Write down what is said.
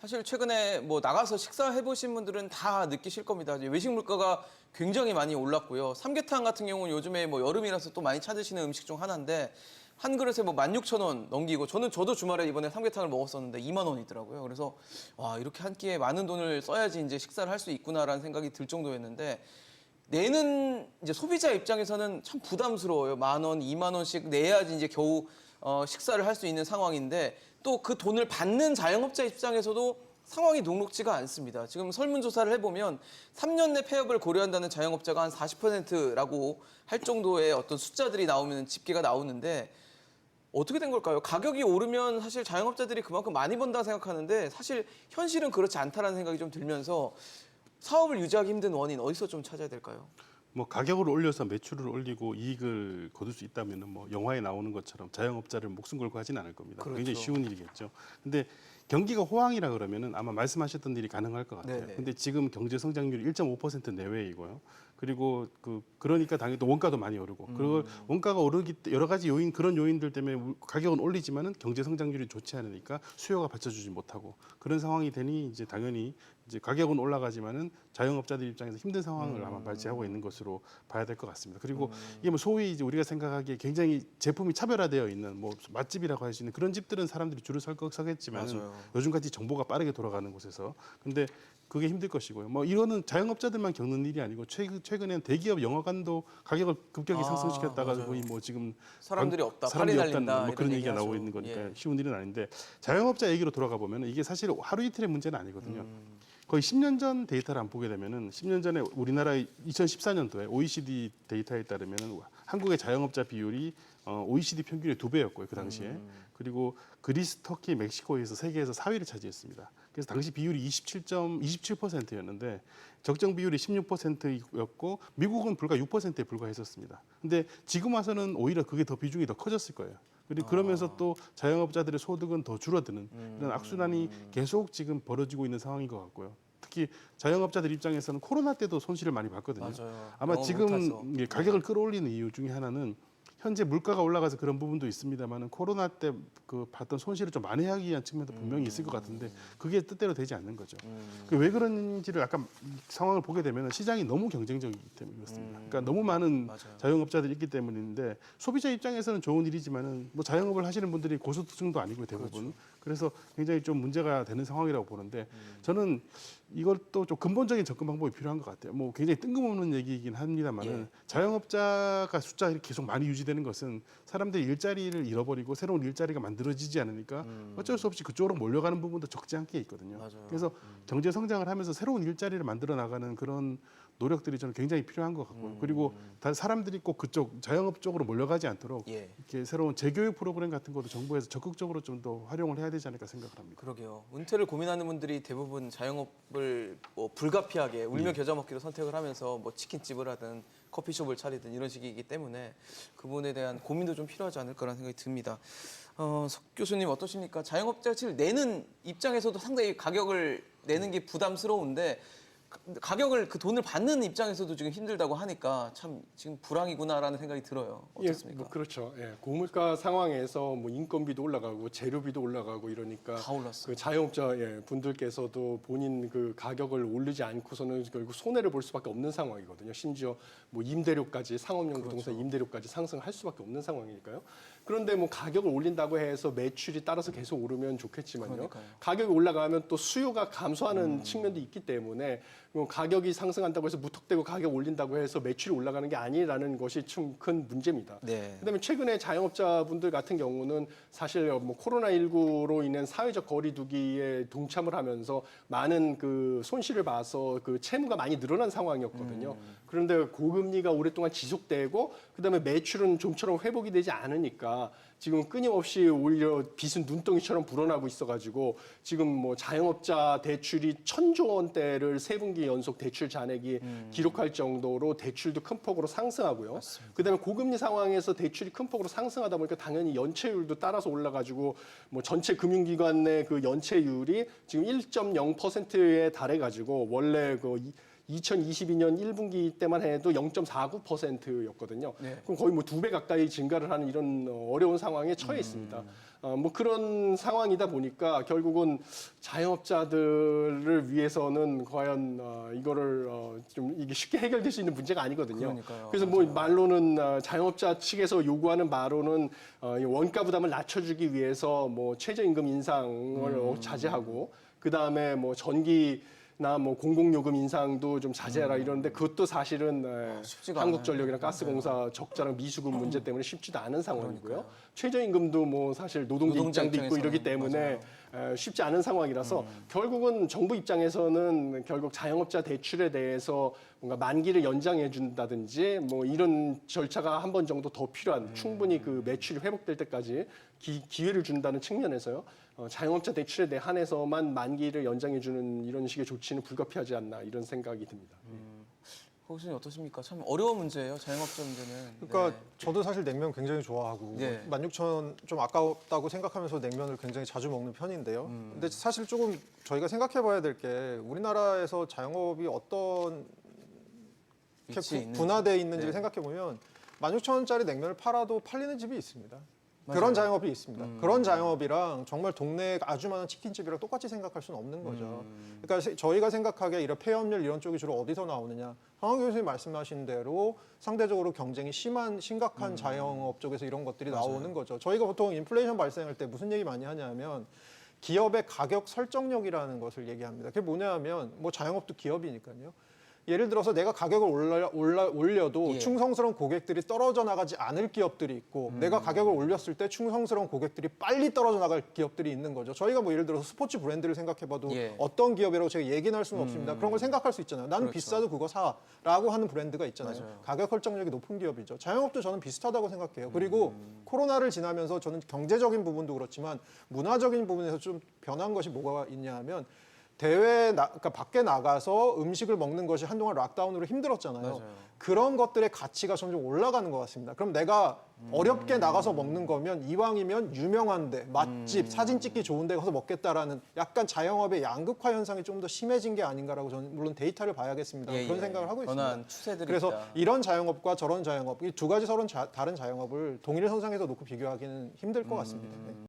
사실 최근에 뭐 나가서 식사해 보신 분들은 다 느끼실 겁니다. 이제 외식 물가가 굉장히 많이 올랐고요. 삼계탕 같은 경우는 요즘에 뭐 여름이라서 또 많이 찾으시는 음식 중 하나인데 한 그릇에 뭐 16,000원 넘기고 저도 주말에 이번에 삼계탕을 먹었었는데 2만 원이더라고요. 그래서 와, 이렇게 한 끼에 많은 돈을 써야지 이제 식사를 할 수 있구나라는 생각이 들 정도였는데 내는 이제 소비자 입장에서는 참 부담스러워요. 10,000원, 2만 원씩 내야지 이제 겨우 식사를 할 수 있는 상황인데 또 그 돈을 받는 자영업자 입장에서도 상황이 녹록지가 않습니다. 지금 설문조사를 해보면 3년 내 폐업을 고려한다는 자영업자가 한 40%라고 할 정도의 어떤 숫자들이 나오면 집계가 나오는데 어떻게 된 걸까요? 가격이 오르면 사실 자영업자들이 그만큼 많이 번다 생각하는데 사실 현실은 그렇지 않다라는 생각이 좀 들면서 사업을 유지하기 힘든 원인 어디서 좀 찾아야 될까요? 뭐 가격을 올려서 매출을 올리고 이익을 거둘 수 있다면은 뭐 영화에 나오는 것처럼 자영업자를 목숨 걸고 하진 않을 겁니다. 그렇죠. 굉장히 쉬운 일이겠죠. 근데 경기가 호황이라 그러면은 아마 말씀하셨던 일이 가능할 것 같아요. 네네. 근데 지금 경제 성장률이 1.5% 내외이고요. 그리고 그러니까 당연히 또 원가도 많이 오르고 그리고 원가가 오르기 여러 가지 요인 그런 요인들 때문에 가격은 올리지만은 경제 성장률이 좋지 않으니까 수요가 받쳐주지 못하고 그런 상황이 되니 이제 당연히 이제 가격은 올라가지만은 자영업자들 입장에서 힘든 상황을 아마 발생하고 있는 것으로 봐야 될 것 같습니다. 그리고 이게 뭐 소위 이제 우리가 생각하기에 굉장히 제품이 차별화되어 있는 뭐 맛집이라고 할 수 있는 그런 집들은 사람들이 줄을 서겠지만은 맞아요. 요즘같이 정보가 빠르게 돌아가는 곳에서 근데 그게 힘들 것이고요. 뭐 이거는 자영업자들만 겪는 일이 아니고 최근엔 대기업 영화관도 가격을 급격히 상승시켰다가 맞아요. 거의 뭐 지금 사람들이 없다, 사람들이 팔이 없다는 날린다 뭐 그런 이런 얘기가 나오고 얘기하죠. 있는 거니까 예. 쉬운 일은 아닌데 자영업자 얘기로 돌아가 보면 이게 사실 하루 이틀의 문제는 아니거든요. 거의 10년 전 데이터를 안 보게 되면은 10년 전에 우리나라 2014년도에 OECD 데이터에 따르면은 한국의 자영업자 비율이 OECD 평균의 2배였고요, 그 당시에. 그리고 그리스, 터키, 멕시코에서 세계에서 4위를 차지했습니다. 그래서 당시 비율이 27%였는데 적정 비율이 16%였고 미국은 불과 6%에 불과했었습니다. 근데 지금 와서는 오히려 그게 더 비중이 더 커졌을 거예요. 그리고 그러면서 또 자영업자들의 소득은 더 줄어드는 이런 악순환이 계속 지금 벌어지고 있는 상황인 것 같고요. 특히 자영업자들 입장에서는 코로나 때도 손실을 많이 봤거든요. 맞아요. 아마 영업 지금 못해서. 이게 가격을 끌어올리는 이유 중에 하나는 현재 물가가 올라가서 그런 부분도 있습니다만은 코로나 때 그 봤던 손실을 좀 만회하기 위한 측면도 분명히 있을 것 같은데 그게 뜻대로 되지 않는 거죠. 왜 그런지를 약간 상황을 보게 되면 시장이 너무 경쟁적이기 때문에 그렇습니다. 그러니까 너무 많은 맞아요. 자영업자들이 있기 때문인데 소비자 입장에서는 좋은 일이지만은 뭐 자영업을 하시는 분들이 고소득층도 아니고 대부분 그래서 굉장히 좀 문제가 되는 상황이라고 보는데 저는 이것도 좀 근본적인 접근 방법이 필요한 것 같아요. 뭐 굉장히 뜬금없는 얘기이긴 합니다만은 예. 자영업자가 숫자가 계속 많이 유지되는 것은 사람들이 일자리를 잃어버리고 새로운 일자리가 만들어지지 않으니까 어쩔 수 없이 그쪽으로 몰려가는 부분도 적지 않게 있거든요. 맞아요. 그래서 경제 성장을 하면서 새로운 일자리를 만들어 나가는 그런 노력들이 저는 굉장히 필요한 것 같고요. 그리고 다 사람들이 꼭 그쪽 자영업 쪽으로 몰려가지 않도록 예. 이렇게 새로운 재교육 프로그램 같은 것도 정부에서 적극적으로 좀 더 활용을 해야 되지 않을까 생각을 합니다. 그러게요. 은퇴를 고민하는 분들이 대부분 자영업을 뭐 불가피하게 울며 겨자 먹기로 선택을 하면서 뭐 치킨집을 하든 커피숍을 차리든 이런 식이기 때문에 그분에 대한 고민도 좀 필요하지 않을까라는 생각이 듭니다. 석 교수님 어떠십니까? 자영업자를 내는 입장에서도 상당히 가격을 내는 게 부담스러운데 가격을 그 돈을 받는 입장에서도 지금 힘들다고 하니까 참 지금 불황이구나라는 생각이 들어요. 어떻습니까? 예, 뭐 그렇죠. 예, 고물가 상황에서 뭐 인건비도 올라가고 재료비도 올라가고 이러니까 다 올랐어요. 그 자영업자 분들께서도 본인 그 가격을 올리지 않고서는 결국 손해를 볼 수밖에 없는 상황이거든요. 심지어 뭐 임대료까지 상업용 부동산 임대료까지 상승할 수밖에 없는 상황이니까요. 그런데 뭐 가격을 올린다고 해서 매출이 따라서 계속 오르면 좋겠지만요. 그러니까요. 가격이 올라가면 또 수요가 감소하는 측면도 있기 때문에 뭐 가격이 상승한다고 해서 무턱대고 가격 올린다고 해서 매출이 올라가는 게 아니라는 것이 좀 큰 문제입니다. 네. 그다음에 최근에 자영업자분들 같은 경우는 사실 뭐 코로나19로 인한 사회적 거리두기에 동참을 하면서 많은 그 손실을 봐서 그 채무가 많이 늘어난 상황이었거든요. 그런데 고금리가 오랫동안 지속되고 그다음에 매출은 좀처럼 회복이 되지 않으니까 지금 끊임없이 오히려 빚은 눈덩이처럼 불어나고 있어가지고 지금 뭐 자영업자 대출이 1,000조 원대를 세 분기 연속 대출 잔액이 기록할 정도로 대출도 큰 폭으로 상승하고요. 그다음에 고금리 상황에서 대출이 큰 폭으로 상승하다 보니까 당연히 연체율도 따라서 올라가지고 뭐 전체 금융기관 내 그 연체율이 지금 1.0%에 달해가지고 원래 그 2022년 1분기 때만 해도 0.49%였거든요. 네. 그럼 거의 뭐 2배 가까이 증가를 하는 이런 어려운 상황에 처해 있습니다. 뭐 그런 상황이다 보니까 결국은 자영업자들을 위해서는 과연 이거를 좀 이게 쉽게 해결될 수 있는 문제가 아니거든요. 그러니까요. 그래서 뭐 말로는 자영업자 측에서 요구하는 바로는 이 원가 부담을 낮춰주기 위해서 뭐 최저임금 인상을 자제하고 그 다음에 뭐 전기나 뭐 공공요금 인상도 좀 자제하라 이러는데 그것도 사실은 쉽지가 한국전력이랑 가스공사 적자랑 미수급 문제 때문에 쉽지도 않은 상황이고요. 최저임금도 뭐 사실 노동자 입장도 있고 이러기 때문에 쉽지 않은 상황이라서 결국은 정부 입장에서는 결국 자영업자 대출에 대해서 뭔가 만기를 연장해 준다든지 뭐 이런 절차가 한 번 정도 더 필요한 충분히 그 매출이 회복될 때까지 기회를 준다는 측면에서요. 자영업자 대출에 대한해서만 만기를 연장해 주는 이런 식의 조치는 불가피하지 않나 이런 생각이 듭니다. 교수님 어떠십니까? 참 어려운 문제예요. 자영업자 문제는. 그러니까 네. 저도 사실 냉면 굉장히 좋아하고 네. 16,000원 좀 아깝다고 생각하면서 냉면을 굉장히 자주 먹는 편인데요. 근데 사실 조금 저희가 생각해 봐야 될 게 우리나라에서 자영업이 어떤 위치에 있는지. 분화되어 있는지를 네. 생각해 보면 16,000원짜리 냉면을 팔아도 팔리는 집이 있습니다. 맞아요. 그런 자영업이 있습니다. 그런 자영업이랑 정말 동네에 아주 많은 치킨집이랑 똑같이 생각할 수는 없는 거죠. 그러니까 저희가 생각하기에 이런 폐업률 이런 쪽이 주로 어디서 나오느냐. 황 교수님 말씀하신 대로 상대적으로 경쟁이 심각한 자영업 쪽에서 이런 것들이 나오는 거죠. 저희가 보통 인플레이션 발생할 때 무슨 얘기 많이 하냐면 기업의 가격 설정력이라는 것을 얘기합니다. 그게 뭐냐면 뭐 자영업도 기업이니까요. 예를 들어서 내가 가격을 올려도 예. 충성스러운 고객들이 떨어져 나가지 않을 기업들이 있고 내가 가격을 올렸을 때 충성스러운 고객들이 빨리 떨어져 나갈 기업들이 있는 거죠. 저희가 뭐 예를 들어서 스포츠 브랜드를 생각해봐도 예. 어떤 기업이라고 제가 얘기는 할 수는 없습니다. 그런 걸 생각할 수 있잖아요. 나는 그렇죠. 비싸도 그거 사라고 하는 브랜드가 있잖아요. 맞아요. 가격 설정력이 높은 기업이죠. 자영업도 저는 비슷하다고 생각해요. 그리고 코로나를 지나면서 저는 경제적인 부분도 그렇지만 문화적인 부분에서 좀 변한 것이 뭐가 있냐 하면 그러니까 밖에 나가서 음식을 먹는 것이 한동안 락다운으로 힘들었잖아요. 맞아요. 그런 것들의 가치가 점점 올라가는 것 같습니다. 그럼 내가 어렵게 나가서 먹는 거면 이왕이면 유명한데 맛집, 사진 찍기 좋은 데 가서 먹겠다라는 약간 자영업의 양극화 현상이 좀 더 심해진 게 아닌가라고 저는 물론 데이터를 봐야겠습니다. 예, 그런 예. 생각을 하고 있습니다. 변한 추세들이 그래서 있다. 이런 자영업과 저런 자영업, 이 두 가지 서로 다른 자영업을 동일 선상에서 놓고 비교하기는 힘들 것 같습니다. 네.